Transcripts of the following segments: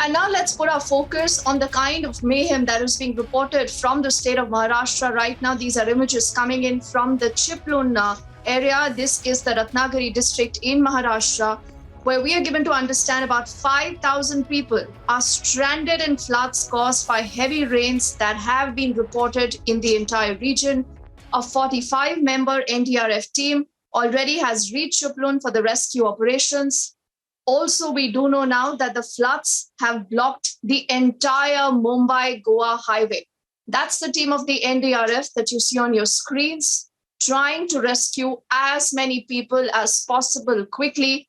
And now let's put our focus on the kind of mayhem that is being reported from the state of Maharashtra right now. These are images coming in from the Chiplun area. This is the Ratnagiri district in Maharashtra, where we are given to understand about 5,000 people are stranded in floods caused by heavy rains that have been reported in the entire region. A 45-member NDRF team already has reached Chiplun for the rescue operations. Also, we do know now that the floods have blocked the entire Mumbai-Goa highway. That's the team of the NDRF that you see on your screens, trying to rescue as many people as possible quickly.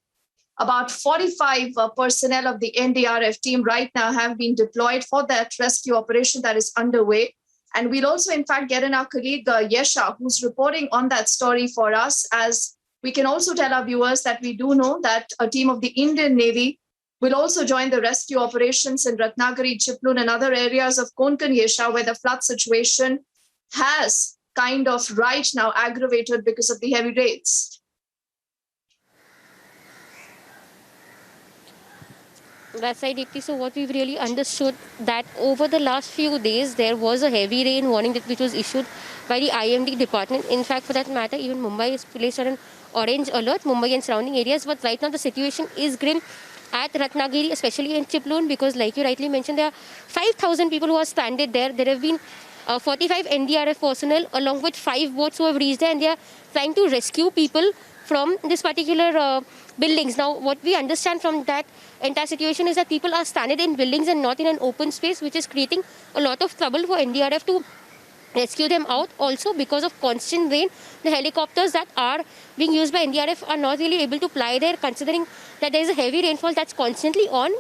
About 45 personnel of the NDRF team right now have been deployed for that rescue operation that is underway. And we'll also, in fact, get in our colleague Yesha, who's reporting on that story for us, as we can also tell our viewers that we do know that a team of the Indian Navy will also join the rescue operations in Ratnagiri, Chiplun, and other areas of Konkan, Yesha, where the flood situation has kind of right now aggravated because of the heavy rains. That's right, Deepti. So what we've really understood that over the last few days, there was a heavy rain warning which was issued by the IMD department. In fact, for that matter, even Mumbai is placed on an orange alert, Mumbai and surrounding areas. But right now, the situation is grim at Ratnagiri, especially in Chiplun, because like you rightly mentioned, there are 5,000 people who are stranded there. There have been 45 NDRF personnel along with 5 boats who have reached there, and they are trying to rescue people from this particular buildings. Now, what we understand from that entire situation is that people are stranded in buildings and not in an open space, which is creating a lot of trouble for NDRF to rescue them out. Also, because of constant rain, the helicopters that are being used by NDRF are not really able to fly there, considering that there is a heavy rainfall that's constantly on.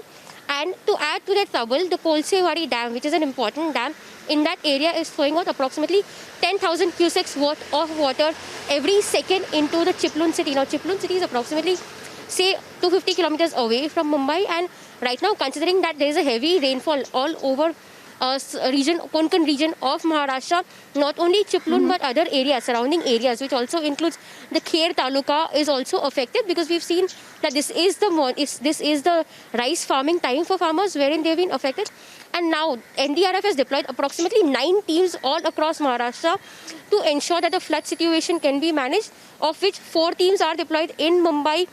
And to add to that trouble, the Kolsewadi Dam, which is an important dam in that area, is throwing out approximately 10,000 cusecs worth of water every second into the Chiplun city. Now, Chiplun city is approximately, say, 250 kilometers away from Mumbai, and right now, considering that there is a heavy rainfall all over Konkan region of Maharashtra, not only Chiplun but other areas, surrounding areas, which also includes the Kher Taluka, is also affected, because we've seen that this is the rice farming time for farmers wherein they've been affected. And now NDRF has deployed approximately 9 teams all across Maharashtra to ensure that the flood situation can be managed, of which 4 teams are deployed in Mumbai.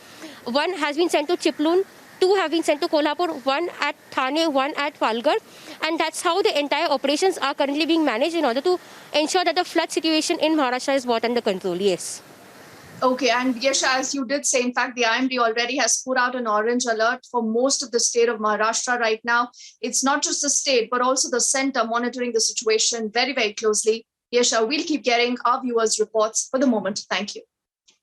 1 has been sent to Chiplun, 2 have been sent to Kolhapur, 1 at Thane, 1 at Palghar. And that's how the entire operations are currently being managed in order to ensure that the flood situation in Maharashtra is brought under control. Yes. Okay, and Yesha, as you did say, in fact, the IMD already has put out an orange alert for most of the state of Maharashtra right now. It's not just the state, but also the center monitoring the situation very, very closely. Yesha, we'll keep getting our viewers' reports for the moment. Thank you.